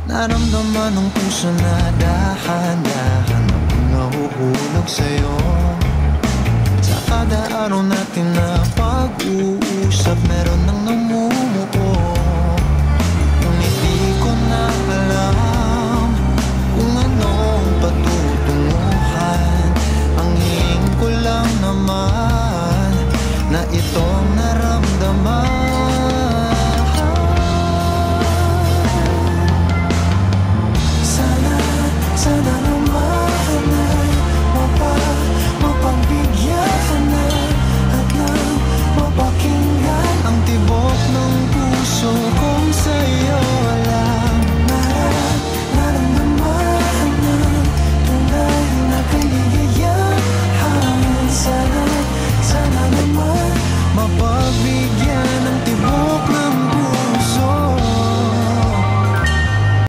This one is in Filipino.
Naramdaman ng puso na dahan-dahan akong nahuhulog sa'yo. Sa kada araw natin na pag-uusap, meron nang namumuo